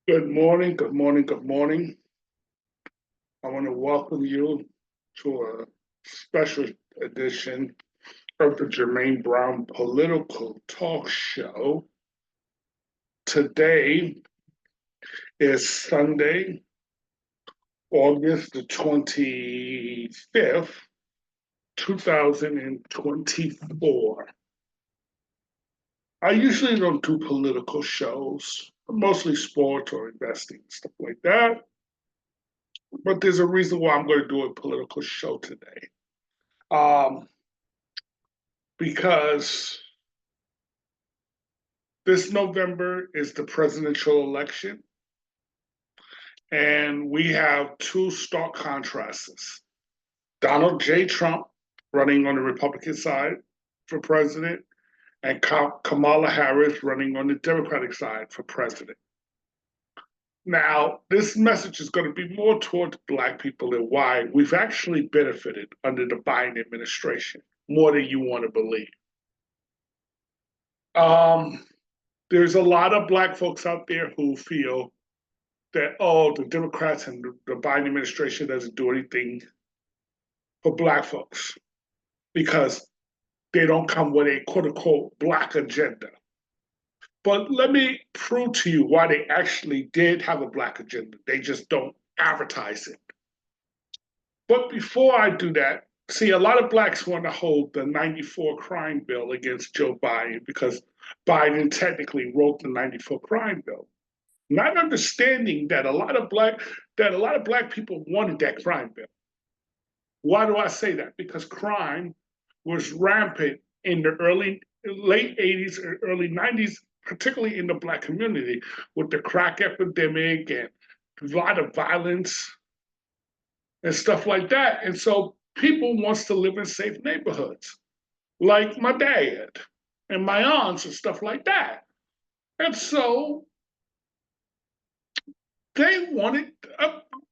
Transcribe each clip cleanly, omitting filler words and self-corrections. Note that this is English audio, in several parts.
Good morning, good morning, good morning. I want to welcome you to a special edition of the Jermaine Brown Political Talk Show. Today is Sunday, August the 25th, 2024. I usually don't do political shows, mostly sports or investing, stuff like that. But there's a reason why I'm going to do a political show today. Um, because this November is the presidential election, and we have two stark contrasts. Donald J. Trump running on the Republican side for president, and Kamala Harris running on the Democratic side for president. Now, this message is going to be more towards Black people and why we've actually benefited under the Biden administration more than you want to believe. There's a lot of Black folks out there who feel that, oh, the Democrats and the Biden administration doesn't do anything for Black folks because they don't come with a quote unquote Black agenda. But let me prove to you why they actually did have a Black agenda. They just don't advertise it. But before I do that, see, a lot of Blacks want to hold the 94 crime bill against Joe Biden because Biden technically wrote the 94 crime bill. Not understanding that a lot of black people wanted that crime bill. Why do I say that? Because crime was rampant in the late 80s or early 90s, particularly in the Black community, with the crack epidemic and a lot of violence and stuff like that. And so people wants to live in safe neighborhoods, like my dad and my aunts and stuff like that. And so they wanted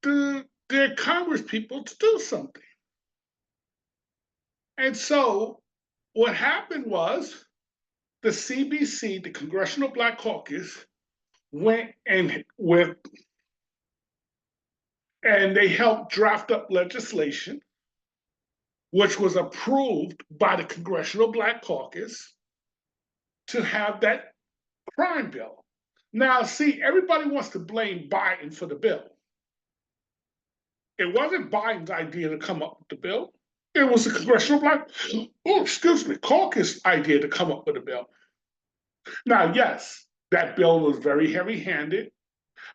their Congress people to do something. And so what happened was the CBC, the Congressional Black Caucus, went and they helped draft up legislation, which was approved by the Congressional Black Caucus to have that crime bill. Now, see, everybody wants to blame Biden for the bill. It wasn't Biden's idea to come up with the bill. It was the Congressional Caucus idea to come up with a bill. Now, yes, that bill was very heavy-handed,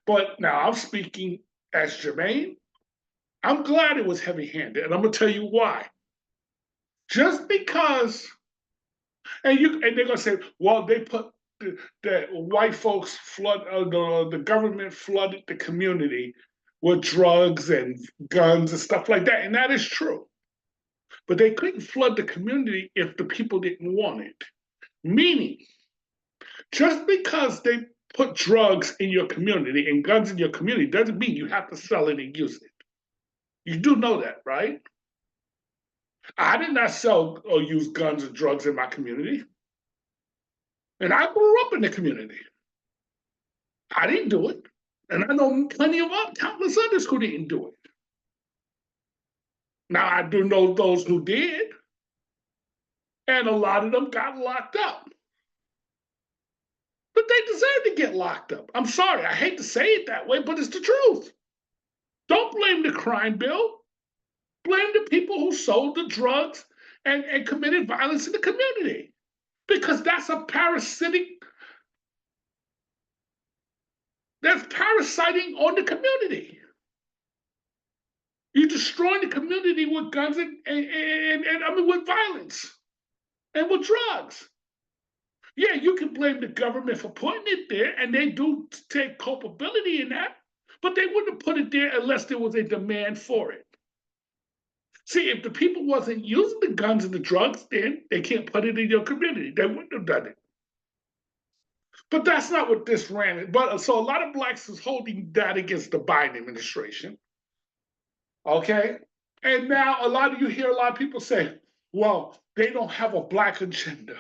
but now I'm speaking as Jermaine. I'm glad it was heavy-handed, and I'm gonna tell you why. Just because, and they're gonna say, well, they put the white folks the government flooded the community with drugs and guns and stuff like that, and that is true. But they couldn't flood the community if the people didn't want it. Meaning, just because they put drugs in your community and guns in your community doesn't mean you have to sell it and use it. You do know that, right? I did not sell or use guns and drugs in my community. And I grew up in the community. I didn't do it. And I know plenty of countless others who didn't do it. Now, I do know those who did, and a lot of them got locked up. But they deserve to get locked up. I'm sorry, I hate to say it that way, but it's the truth. Don't blame the crime bill. Blame the people who sold the drugs and committed violence in the community. Because that's parasiting on the community. You're destroying the community with guns and with violence and with drugs. Yeah, you can blame the government for putting it there, and they do take culpability in that, but they wouldn't have put it there unless there was a demand for it. See, if the people wasn't using the guns and the drugs, then they can't put it in your community. They wouldn't have done it. But that's not what this ran. But so a lot of Blacks is holding that against the Biden administration. Okay? And now you hear a lot of people say, well, they don't have a Black agenda.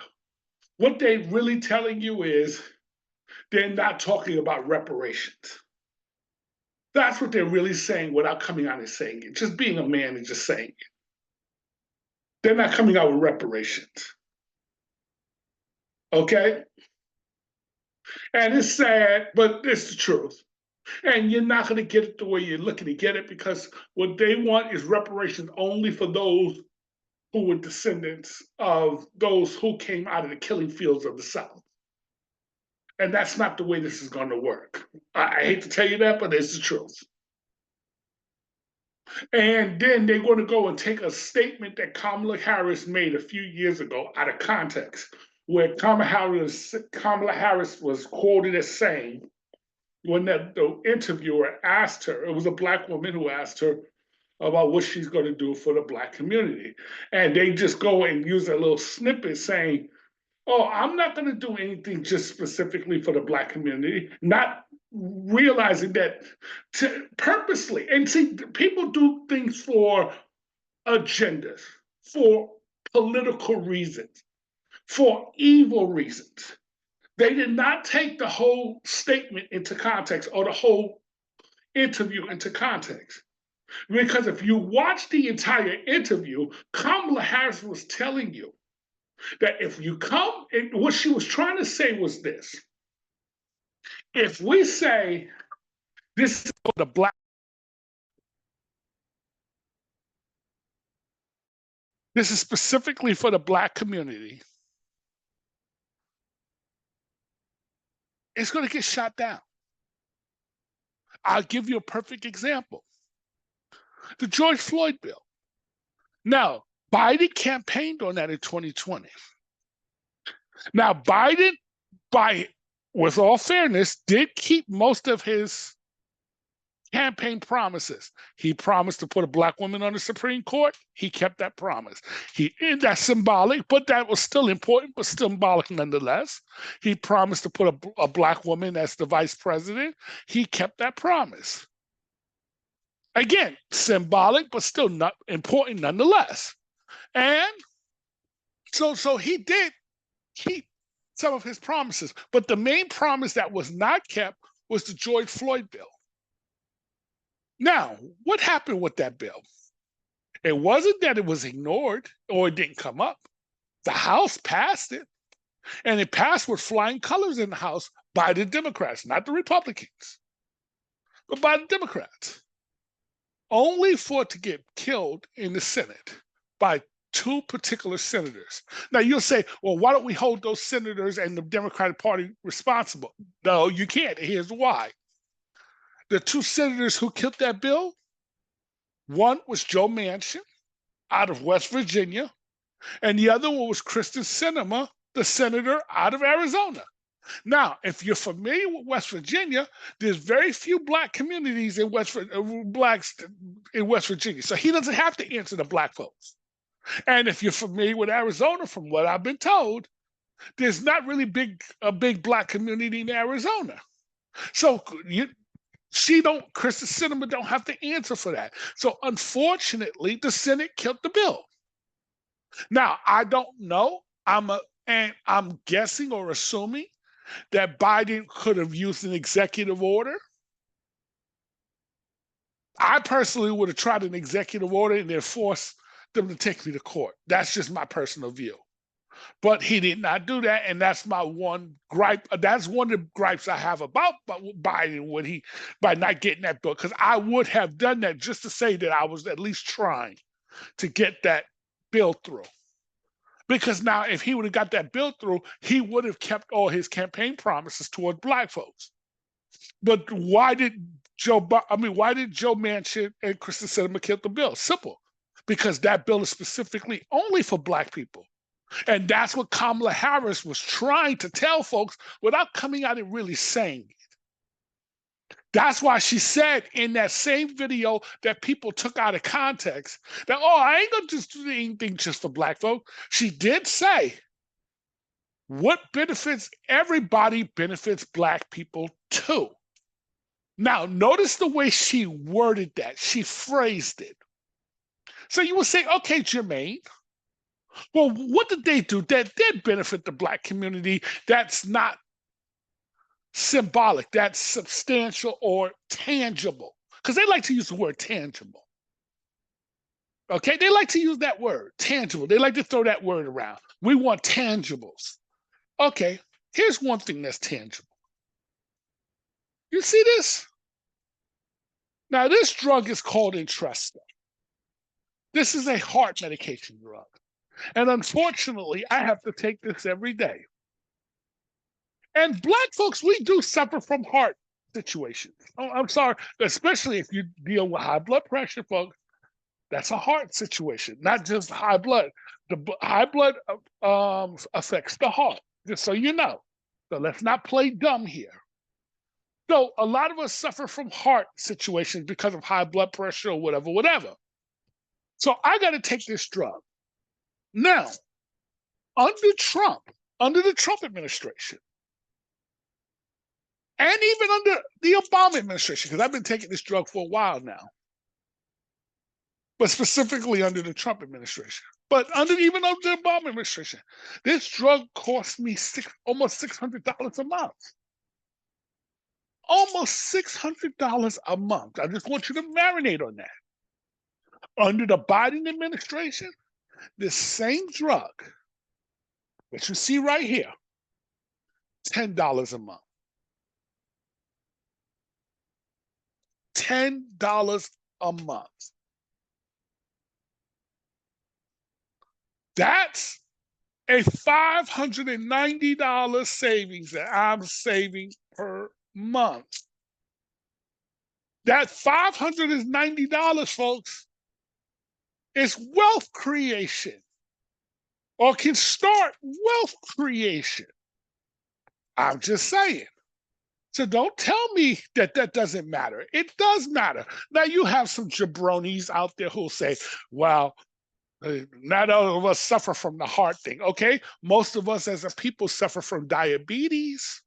What they're really telling you is they're not talking about reparations. That's what they're really saying without coming out and saying it. Just being a man and just saying it. They're not coming out with reparations. Okay? And it's sad, but it's the truth. And you're not going to get it the way you're looking to get it because what they want is reparations only for those who were descendants of those who came out of the killing fields of the South. And that's not the way this is going to work. I hate to tell you that, but it's the truth. And then they're going to go and take a statement that Kamala Harris made a few years ago out of context, where Kamala Harris was quoted as saying, when the interviewer asked her, it was a Black woman who asked her about what she's going to do for the Black community. And they just go and use a little snippet saying, oh, I'm not going to do anything just specifically for the Black community, not realizing that purposely, and see, people do things for agendas, for political reasons, for evil reasons. They did not take the whole statement into context or the whole interview into context. Because if you watch the entire interview, Kamala Harris was telling you that if you come, and what she was trying to say was this: if we say this is for the Black, this is specifically for the Black community, it's going to get shot down. I'll give you a perfect example. The George Floyd bill. Now, Biden campaigned on that in 2020. Now, Biden, with all fairness, did keep most of his campaign promises. He promised to put a Black woman on the Supreme Court. He kept that promise. That's symbolic, but that was still important, but symbolic nonetheless. He promised to put a Black woman as the vice president. He kept that promise. Again, symbolic, but still not important nonetheless. And so he did keep some of his promises, but the main promise that was not kept was the George Floyd bill. Now, what happened with that bill? It wasn't that it was ignored or it didn't come up. The House passed it, and it passed with flying colors in the House by the Democrats, not the Republicans, but by the Democrats, only for it to get killed in the Senate by two particular senators. Now you'll say, well, why don't we hold those senators and the Democratic Party responsible? No, you can't. Here's why. The two senators who killed that bill, one was Joe Manchin out of West Virginia, and the other one was Kristen Sinema, the senator out of Arizona. Now, if you're familiar with West Virginia, there's very few Black communities in Blacks in West Virginia, so he doesn't have to answer the Black folks. And if you're familiar with Arizona, from what I've been told, there's not really a big Black community in Arizona. So Kristen Sinema don't have to answer for that. So unfortunately, the Senate killed the bill. Now, I don't know. I'm guessing or assuming that Biden could have used an executive order. I personally would have tried an executive order and then forced them to take me to court. That's just my personal view. But he did not do that, and that's my one gripe. That's one of the gripes I have about Biden by not getting that bill, because I would have done that just to say that I was at least trying to get that bill through. Because now, if he would have got that bill through, he would have kept all his campaign promises toward Black folks. But why did Joe Manchin and Kristen Sinema kill the bill? Simple. Because that bill is specifically only for Black people. And that's what Kamala Harris was trying to tell folks without coming out and really saying it. That's why she said in that same video that people took out of context that, oh, I ain't gonna just do anything just for Black folk. She did say, what benefits everybody benefits Black people too. Now, notice the way she worded that. She phrased it. So you will say, okay, Jermaine, well, what did they do that did benefit the Black community that's not symbolic, that's substantial or tangible? because they like to use the word tangible. Okay, they like to use that word, tangible. They like to throw that word around. We want tangibles. Okay, here's one thing that's tangible. You see this? Now, this drug is called Entresto. This is a heart medication drug. And unfortunately, I have to take this every day. And Black folks, we do suffer from heart situations. Oh, I'm sorry, especially if you deal with high blood pressure, folks. That's a heart situation, not just high blood. The high blood affects the heart, just so you know. So let's not play dumb here. So a lot of us suffer from heart situations because of high blood pressure or whatever. So I got to take this drug. Now, under the Trump administration, and even under the Obama administration, because I've been taking this drug for a while now, but specifically under the Trump administration. But even under the Obama administration, this drug cost me almost $600 a month. Almost $600 a month. I just want you to marinate on that. Under the Biden administration, this same drug that you see right here, $10 a month. $10 a month. That's a $590 savings that I'm saving per month. That $590, folks, is wealth creation, or can start wealth creation. I'm just saying. So don't tell me that that doesn't matter. It does matter. Now, you have some jabronis out there who'll say, well, not all of us suffer from the heart thing. Okay, most of us as a people suffer from diabetes.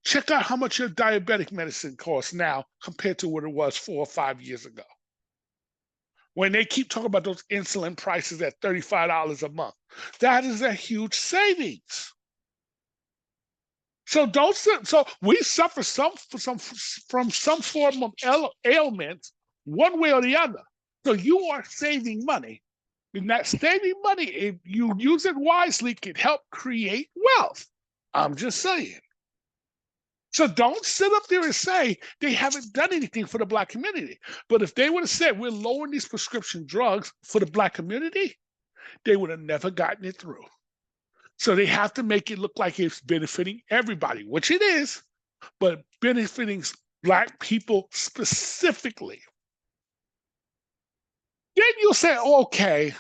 Check out how much your diabetic medicine costs now compared to what it was 4 or 5 years ago. When they keep talking about those insulin prices at $35 a month, that is a huge savings. So we suffer from some form of ailment, one way or the other. So you are saving money. And that saving money, if you use it wisely, can help create wealth. I'm just saying. So don't sit up there and say they haven't done anything for the Black community. But if they would have said we're lowering these prescription drugs for the Black community, they would have never gotten it through. So they have to make it look like it's benefiting everybody, which it is, but benefiting Black people specifically. Then you'll say, okay,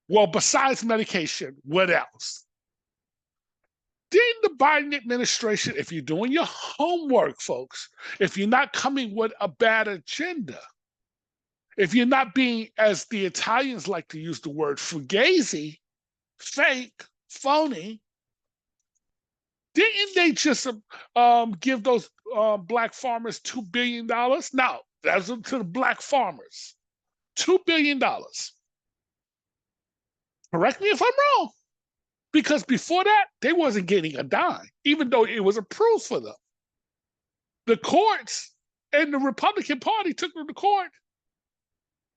well, besides medication, what else? Didn't the Biden administration, if you're doing your homework, folks, if you're not coming with a bad agenda, if you're not being, as the Italians like to use the word, fugazi, fake, phony, didn't they just give those Black farmers $2 billion? No, that's to the Black farmers. $2 billion. Correct me if I'm wrong. Because before that, they wasn't getting a dime, even though it was approved for them. The courts and the Republican Party took them to court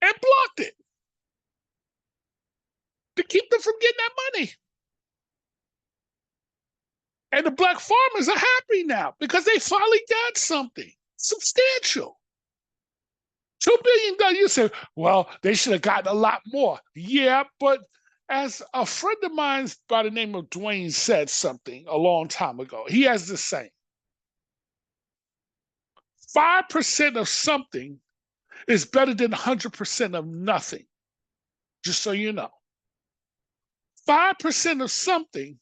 and blocked it to keep them from getting that money. And the Black farmers are happy now because they finally got something substantial. $2 billion. You say, well, they should have gotten a lot more. Yeah, but as a friend of mine by the name of Dwayne said something a long time ago, he has this saying: 5% of something is better than 100% of nothing. Just so you know. 5% of something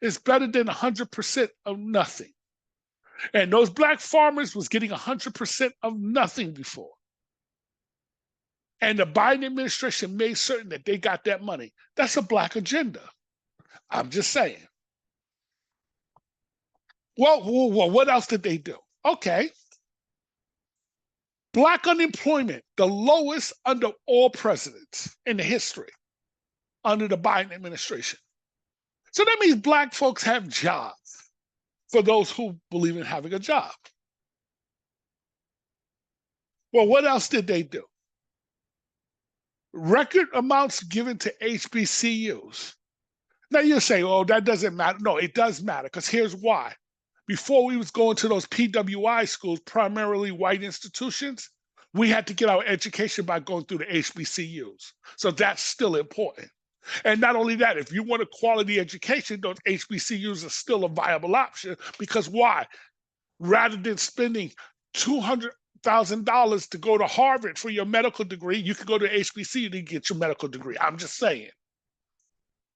is better than 100% of nothing. And those Black farmers was getting 100% of nothing before. And the Biden administration made certain that they got that money. That's a Black agenda. I'm just saying. Well, what else did they do? Okay. Black unemployment, the lowest under all presidents in the history, under the Biden administration. So that means Black folks have jobs for those who believe in having a job. Well, what else did they do? Record amounts given to HBCUs. Now you say, oh, that doesn't matter. No, it does matter, because here's why. Before we was going to those PWI schools, primarily white institutions, we had to get our education by going through the HBCUs. So that's still important. And not only that, if you want a quality education, those HBCUs are still a viable option, because why? Rather than spending $200,000 to go to Harvard for your medical degree, you can go to HBCU to get your medical degree. I'm just saying,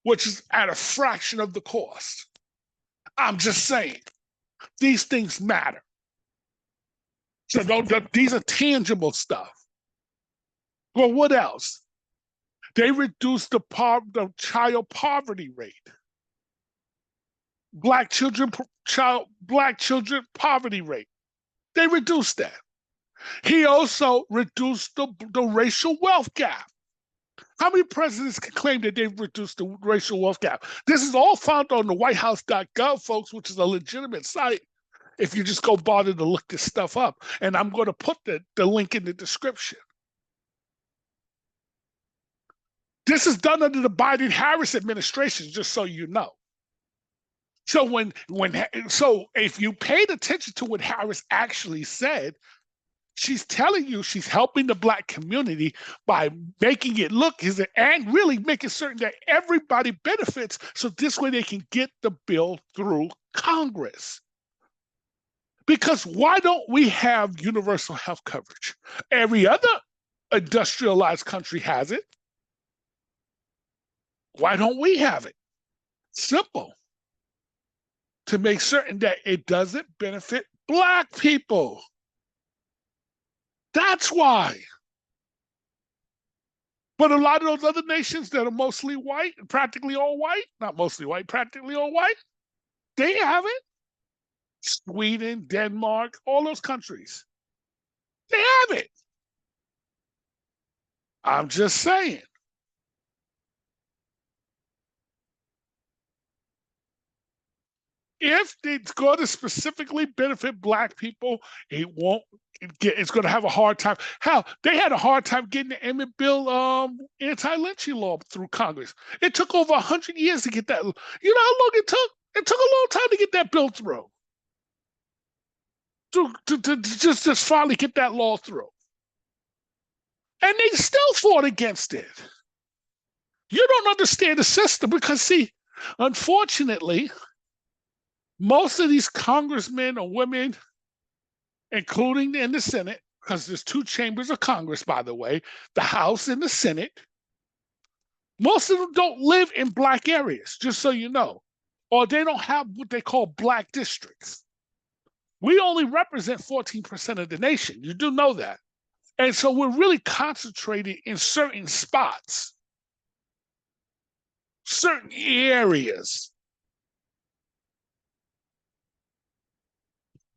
which is at a fraction of the cost. I'm just saying, these things matter. So these are tangible stuff. Well, what else? They reduced the child poverty rate. Black children poverty rate. They reduced that. He also reduced the racial wealth gap. How many presidents can claim that they've reduced the racial wealth gap? This is all found on the whitehouse.gov, folks, which is a legitimate site if you just go bother to look this stuff up. And I'm going to put the link in the description. This is done under the Biden-Harris administration, just so you know. So so if you paid attention to what Harris actually said, she's telling you she's helping the Black community by making it look and really making certain that everybody benefits, so this way they can get the bill through Congress. Because why don't we have universal health coverage? Every other industrialized country has it. Why don't we have it? Simple. To make certain that it doesn't benefit Black people. That's why. But a lot of those other nations that are mostly white, practically all white, not mostly white, practically all white, they have it. Sweden, Denmark, all those countries, they have it. I'm just saying. If it's going to specifically benefit Black people, it's going to have a hard time. Hell, they had a hard time getting the Emmett Bill anti-lynching law through Congress. It took over 100 years to get that. You know how long it took? It took a long time to get that bill through. To just finally get that law through. And they still fought against it. You don't understand the system because, see, unfortunately, most of these congressmen or women, including in the Senate, because there's two chambers of Congress, by the way, the House and the Senate, most of them don't live in Black areas, just so you know, or they don't have what they call Black districts. We only represent 14% of the nation. You do know that. And so we're really concentrated in certain spots, certain areas.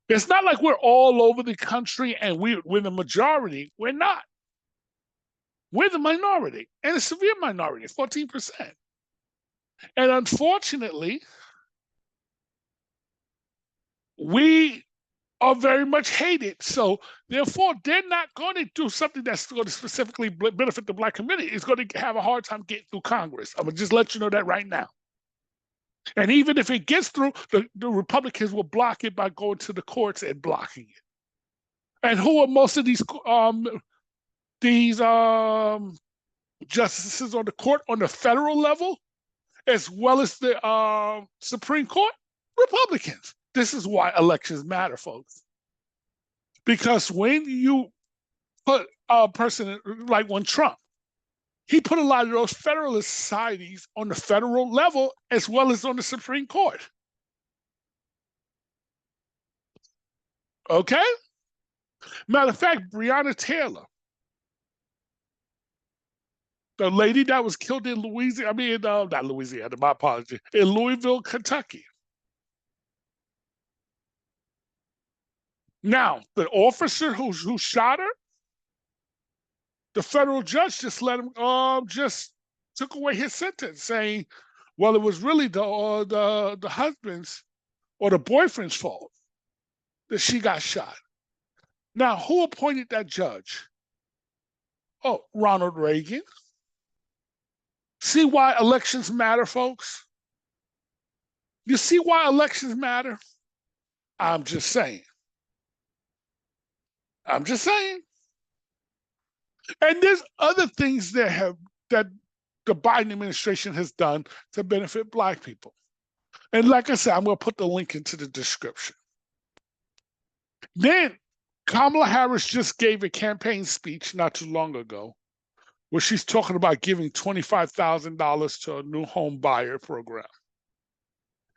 It's not like we're all over the country and we're the majority. We're not. We're the minority, and a severe minority, 14%. And unfortunately, we are very much hated. So therefore, they're not going to do something that's going to specifically benefit the Black community. It's going to have a hard time getting through Congress. I'm going to just let you know that right now. And even if it gets through, the Republicans will block it by going to the courts and blocking it. And who are most of these justices on the court on the federal level, as well as the Supreme Court? Republicans. This is why elections matter, folks. Because when you put a person like when Trump, he put a lot of those Federalist societies on the federal level as well as on the Supreme Court. Okay? Matter of fact, Breonna Taylor, the lady that was killed in Louisiana, not Louisiana, my apology, in Louisville, Kentucky. Now, the officer who shot her, the federal judge just let him, just took away his sentence, saying, well, it was really the husband's or the boyfriend's fault that she got shot. Now, who appointed that judge? Oh, Ronald Reagan. See why elections matter, folks? You see why elections matter? I'm just saying. I'm just saying. And there's other things that the Biden administration has done to benefit Black people. And like I said, I'm going to put the link into the description. Then Kamala Harris just gave a campaign speech not too long ago where she's talking about giving $25,000 to a new home buyer program.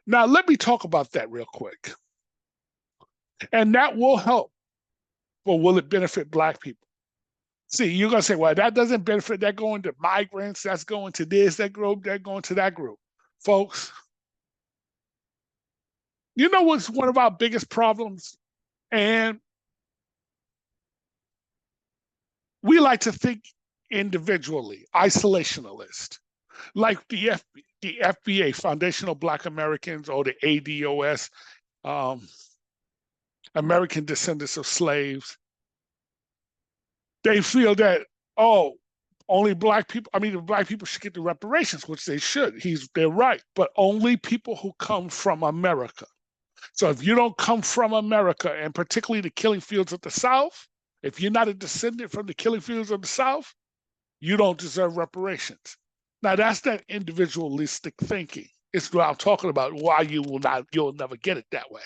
Now, let me talk about that real quick. And that will help, but will it benefit Black people? See, you're going to say, well, that doesn't benefit, that going to migrants, that's going to this, that group, that going to that group. Folks, you know what's one of our biggest problems? And we like to think individually, isolationalist, like the FBA, Foundational Black Americans, or the ADOS, American Descendants of Slaves. They feel that, oh, only Black people, Black people should get the reparations, which they should. They're right, but only people who come from America. So if you don't come from America, and particularly the killing fields of the South, if you're not a descendant from the killing fields of the South, you don't deserve reparations. Now that's that individualistic thinking. It's what I'm talking about, why you'll never get it that way.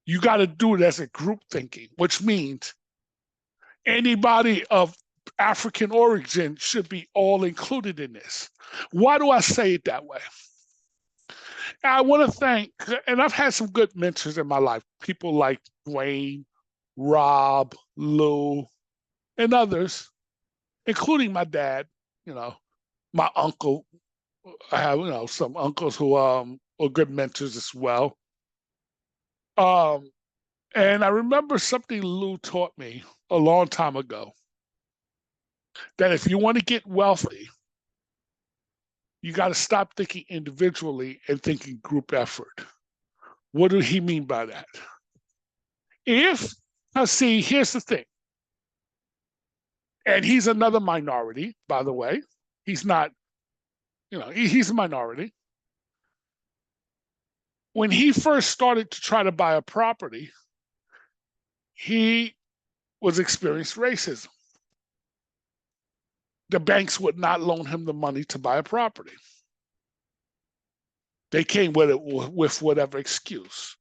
You got to do it as a group thinking, which means anybody of African origin should be all included in this. Why do I say it that way? I want to thank, and I've had some good mentors in my life, people like Dwayne, Rob, Lou, and others, including my dad, my uncle. I have, some uncles who are good mentors as well. And I remember something Lou taught me a long time ago, that if you want to get wealthy, you got to stop thinking individually and thinking group effort. What did he mean by that? See, here's the thing. And he's another minority, by the way. He's not, he's a minority. When he first started to try to buy a property, he was experienced racism. The banks would not loan him the money to buy a property. They came with whatever excuse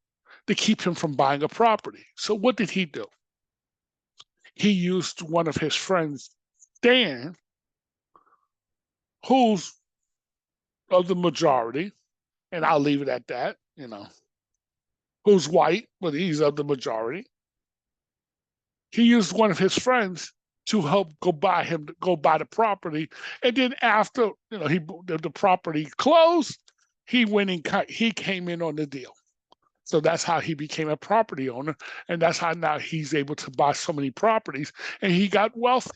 to keep him from buying a property. So what did he do? He used one of his friends, Stan, who's of the majority, and I'll leave it at that, who's white, but he's of the majority. He used one of his friends to help go buy the property. And then after, the property closed, he came in on the deal. So that's how he became a property owner. And that's how now he's able to buy so many properties, and he got wealthy.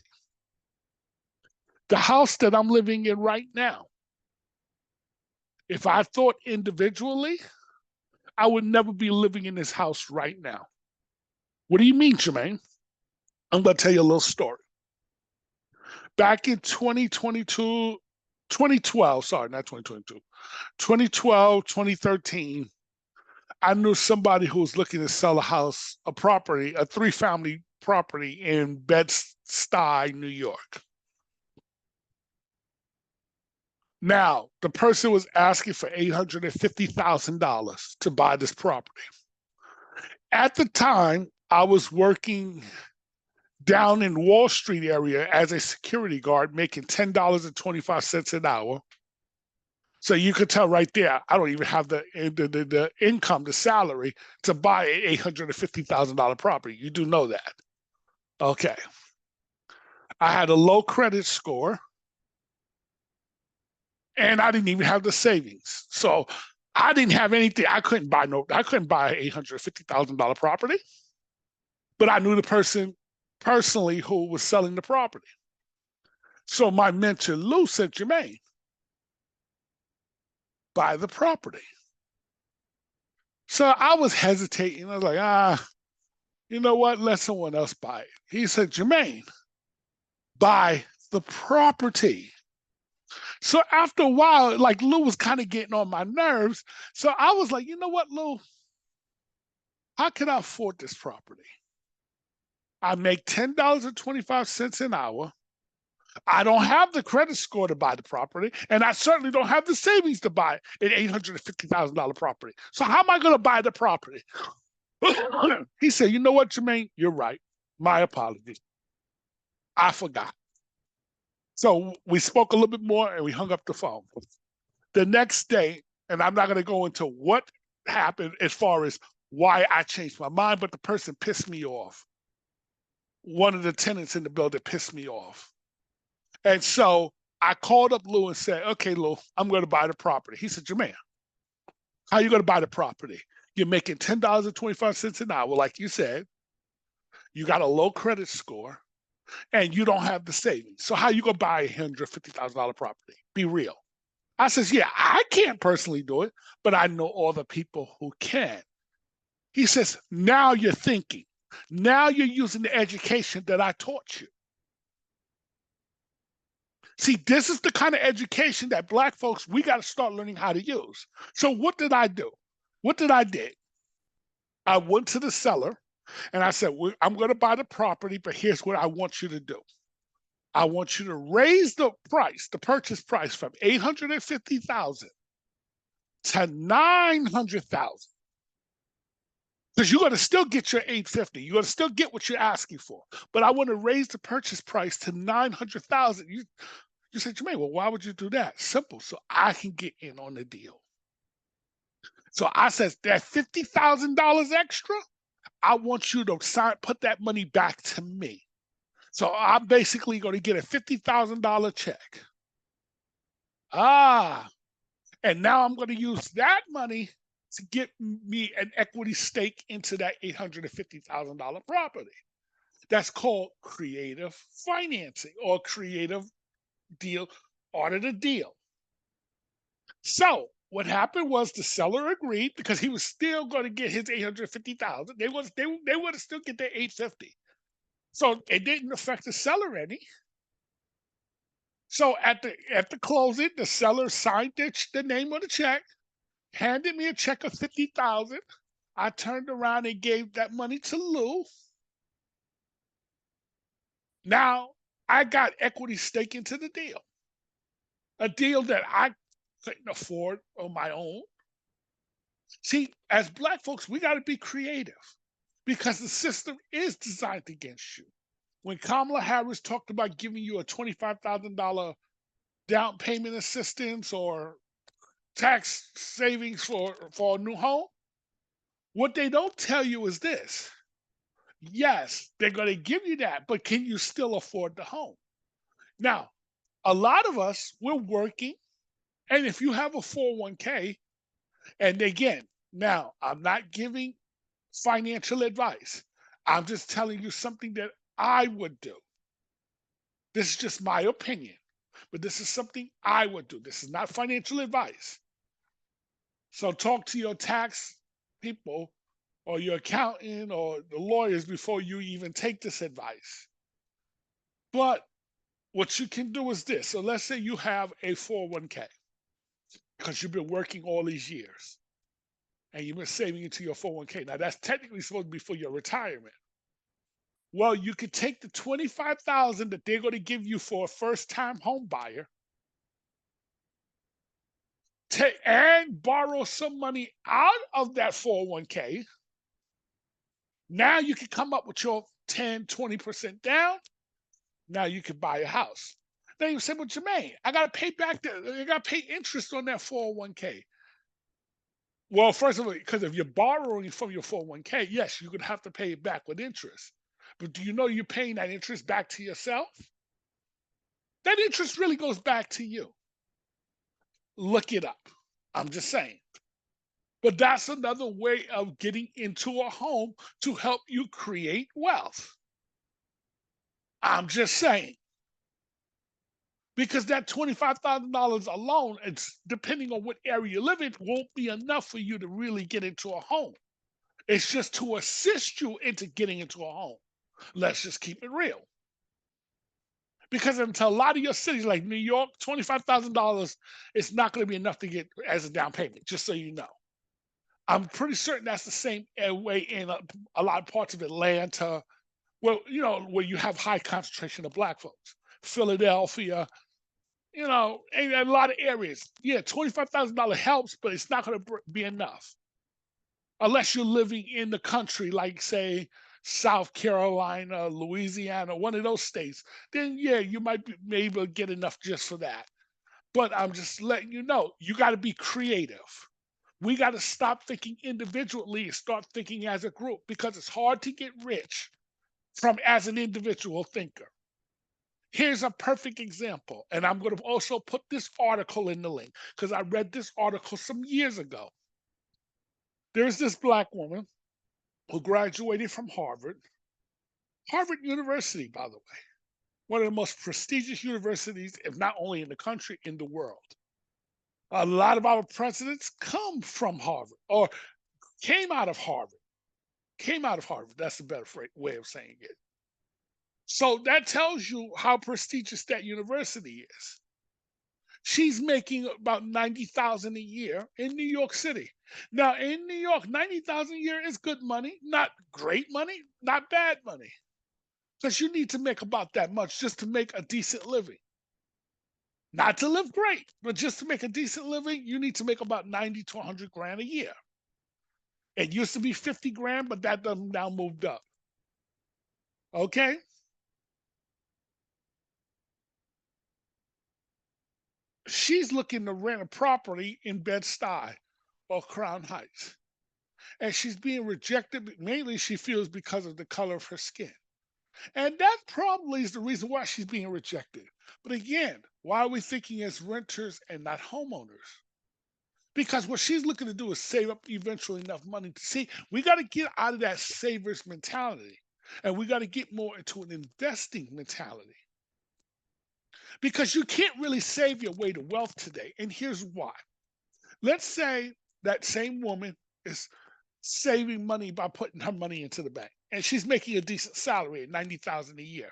The house that I'm living in right now, if I thought individually, I would never be living in this house right now. What do you mean, Jermaine? I'm going to tell you a little story. Back in 2012, sorry, not 2022, 2012, 2013, I knew somebody who was looking to sell a property, a 3-family property in Bed-Stuy, New York. Now, the person was asking for $850,000 to buy this property. At the time, I was working down in Wall Street area as a security guard, making $10.25 an hour. So you could tell right there, I don't even have the income, the salary to buy an $850,000 property. You do know that. Okay. I had a low credit score, and I didn't even have the savings. So I didn't have anything. I couldn't buy an $850,000 property, but I knew the person personally who was selling the property. So my mentor, Lou, said, Jermaine, buy the property. So I was hesitating. I was like, You know what? Let someone else buy it. He said, Jermaine, buy the property. So after a while, like Lou was kind of getting on my nerves. So I was like, you know what, Lou? How can I afford this property? I make $10.25 an hour. I don't have the credit score to buy the property, and I certainly don't have the savings to buy an $850,000 property. So how am I going to buy the property? He said, you know what, Jermaine? You're right. My apologies. I forgot. So we spoke a little bit more and we hung up the phone. The next day, and I'm not going to go into what happened as far as why I changed my mind, but the person pissed me off. One of the tenants in the building pissed me off. And so I called up Lou and said, okay, Lou, I'm going to buy the property. He said, Jermaine, how are you going to buy the property? You're making $10.25 an hour, like you said. You got a low credit score, and you don't have the savings. So how you going to buy a $150,000 property? Be real. I says, yeah, I can't personally do it, but I know all the people who can. He says, now you're thinking. Now you're using the education that I taught you. See, this is the kind of education that Black folks, we got to start learning how to use. So what did I do? What did I do? I went to the seller and I said, I'm going to buy the property, but here's what I want you to do. I want you to raise the price, the purchase price from $850,000 to $900,000. Because you're going to still get your $850. You're going to still get what you're asking for. But I want to raise the purchase price to $900,000. You say, Jermaine, well, why would you do that? Simple, so I can get in on the deal. So I says, that $50,000 extra, I want you to put that money back to me. So I'm basically going to get a $50,000 check. And now I'm going to use that money to get me an equity stake into that $850,000 property. That's called creative financing or creative deal, order the deal. So what happened was the seller agreed because he was still going to get his $850,000. They would have still get their $850. So it didn't affect the seller any. So at the closing, the seller signed the name of the check, handed me a check of $50,000. I turned around and gave that money to Lou. Now I got equity stake into the deal, a deal that I couldn't afford on my own. See, as Black folks, we got to be creative because the system is designed against you. When Kamala Harris talked about giving you a $25,000 down payment assistance or tax savings for a new home, what they don't tell you is this. Yes, they're going to give you that, but can you still afford the home? Now, a lot of us, we're working, and if you have a 401k, and again, now I'm not giving financial advice. I'm just telling you something that I would do. This is just my opinion, but this is something I would do. This is not financial advice. So talk to your tax people or your accountant or the lawyers before you even take this advice. But what you can do is this. So let's say you have a 401k because you've been working all these years and you've been saving into your 401k. Now that's technically supposed to be for your retirement. Well, you could take the $25,000 that they're going to give you for a first-time home buyer, and borrow some money out of that 401k. Now you can come up with your 10, 20% down. Now you can buy a house. Then you say, well, Jermaine, I got to pay back I got to pay interest on that 401k. Well, first of all, because if you're borrowing from your 401k, yes, you're going to have to pay it back with interest. But do you know you're paying that interest back to yourself? That interest really goes back to you. Look it up. I'm just saying. But that's another way of getting into a home to help you create wealth. I'm just saying. Because that $25,000 alone, it's depending on what area you live in, won't be enough for you to really get into a home. It's just to assist you into getting into a home. Let's just keep it real. Because into a lot of your cities, like New York, $25,000 is not going to be enough to get as a down payment, just so you know. I'm pretty certain that's the same way in a lot of parts of Atlanta, well, where you have high concentration of black folks. Philadelphia, and a lot of areas. Yeah, $25,000 helps, but it's not going to be enough unless you're living in the country, like say South Carolina, Louisiana, one of those states. Then yeah, you might be able to get enough just for that. But I'm just letting you know, you got to be creative. We got to stop thinking individually and start thinking as a group because it's hard to get rich from as an individual thinker. Here's a perfect example, and I'm going to also put this article in the link because I read this article some years ago. There's this black woman who graduated from Harvard University, by the way, one of the most prestigious universities, if not only in the country, in the world. A lot of our presidents come from Harvard or came out of Harvard. Came out of Harvard. That's the better way of saying it. So that tells you how prestigious that university is. She's making about 90,000 a year in New York City. Now in New York, 90,000 a year is good money, not great money, not bad money. Because you need to make about that much just to make a decent living. Not to live great, but just to make a decent living, you need to make about 90 to 100 grand a year. It used to be 50 grand, but that done now moved up. Okay? She's looking to rent a property in Bed-Stuy or Crown Heights. And she's being rejected, mainly she feels because of the color of her skin. And that probably is the reason why she's being rejected. But again, why are we thinking as renters and not homeowners? Because what she's looking to do is save up eventually enough money to see. We got to get out of that savers mentality and we got to get more into an investing mentality because you can't really save your way to wealth today. And here's why. Let's say that same woman is saving money by putting her money into the bank and she's making a decent salary at 90,000 a year.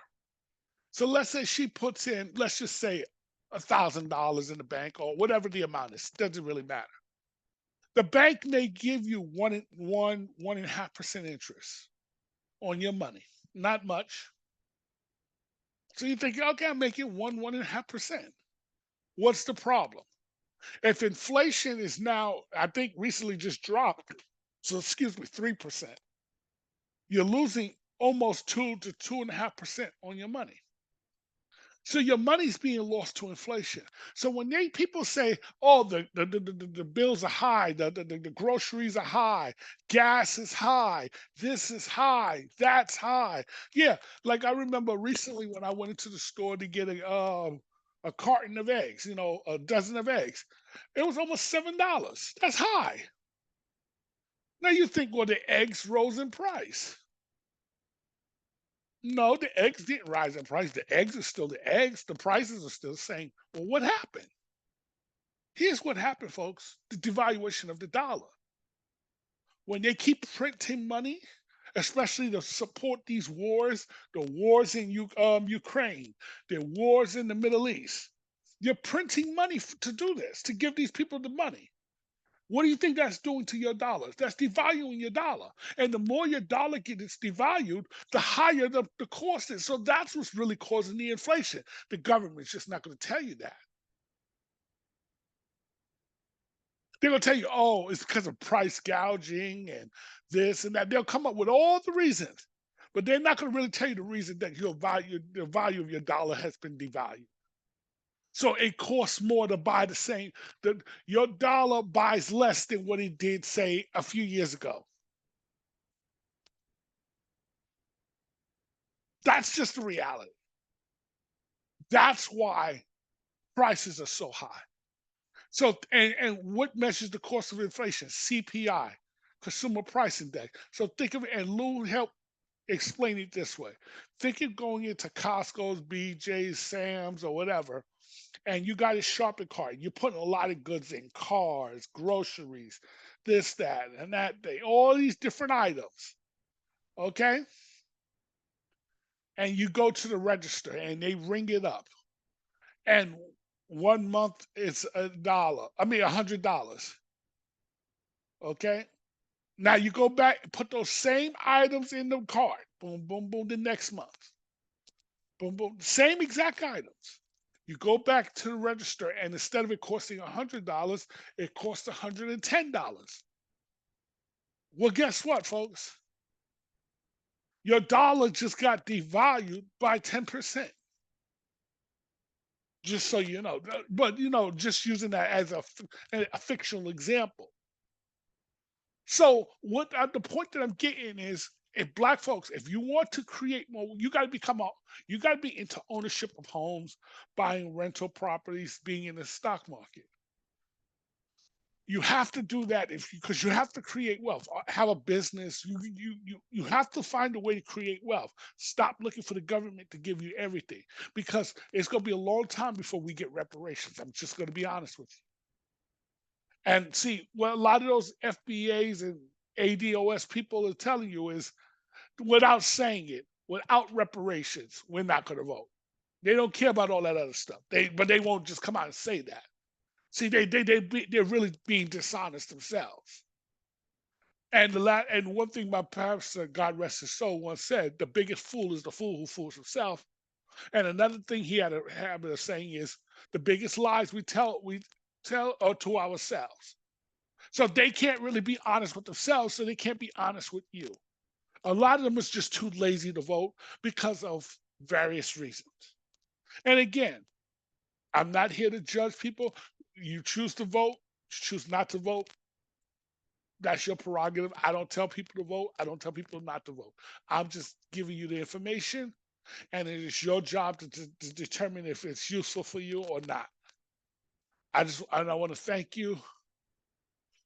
So let's say she puts in, let's just say $1,000 in the bank or whatever the amount is, doesn't really matter. The bank may give you 1.5% interest on your money. Not much. So you think, okay, I'm making 1.5%. What's the problem? If inflation is now, I think recently just dropped, so excuse me, 3%, you're losing almost 2 to 2.5% on your money. So your money's being lost to inflation. So when people say, "Oh, the bills are high, the groceries are high, gas is high, this is high, that's high," yeah. Like I remember recently when I went into the store to get a carton of eggs, a dozen of eggs, it was almost $7. That's high. Now you think, well, the eggs rose in price. No, the eggs didn't rise in price. The eggs are still the eggs. The prices are still the same. Well, what happened? Here's what happened, folks. The devaluation of the dollar. When they keep printing money, especially to support these wars, the wars in Ukraine, the wars in the Middle East, you're printing money to do this, to give these people the money. What do you think that's doing to your dollars? That's devaluing your dollar. And the more your dollar gets devalued, the higher the cost is. So that's what's really causing the inflation. The government's just not going to tell you that. They're going to tell you, oh, it's because of price gouging and this and that. They'll come up with all the reasons, but they're not going to really tell you the reason that the value of your dollar has been devalued. So it costs more to buy the same. Your dollar buys less than what it did, say, a few years ago. That's just the reality. That's why prices are so high. So, and what measures the cost of inflation? CPI, Consumer Price Index. So think of it, and Lou helped explain it this way. Think of going into Costco's, BJ's, Sam's, or whatever, and you got a shopping cart. You're putting a lot of goods in, cars, groceries, this, that, and that day, all these different items, okay? And you go to the register and they ring it up. And 1 month it's $1. I mean $100. Okay. Now you go back, put those same items in the cart. Boom, boom, boom. The next month. Boom, boom. Same exact items. You go back to the register, and instead of it costing $100, it costs $110. Well, guess what, folks? Your dollar just got devalued by 10%. Just so you know. But just using that as a fictional example. So the point that I'm getting is, if black folks, if you want to create more, you got to be into ownership of homes, buying rental properties, being in the stock market. You have to do that because you have to create wealth, have a business. You have to find a way to create wealth. Stop looking for the government to give you everything, because it's going to be a long time before we get reparations. I'm just going to be honest with you. And see, what a lot of those FBAs and ADOS people are telling you is, without saying it, without reparations, we're not going to vote. They don't care about all that other stuff. But they won't just come out and say that. See, they're really being dishonest themselves. And one thing my pastor, God rest his soul, once said: the biggest fool is the fool who fools himself. And another thing he had a habit of saying is, the biggest lies we tell are to ourselves. So they can't really be honest with themselves, so they can't be honest with you. A lot of them is just too lazy to vote because of various reasons. And again, I'm not here to judge people. You choose to vote, choose not to vote. That's your prerogative. I don't tell people to vote. I don't tell people not to vote. I'm just giving you the information, and it is your job to determine if it's useful for you or not. I want to thank you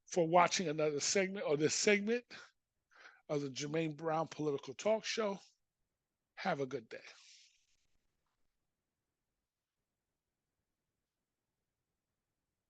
for watching another segment, or this segment of the Jermaine Brown Political Talk Show. Have a good day.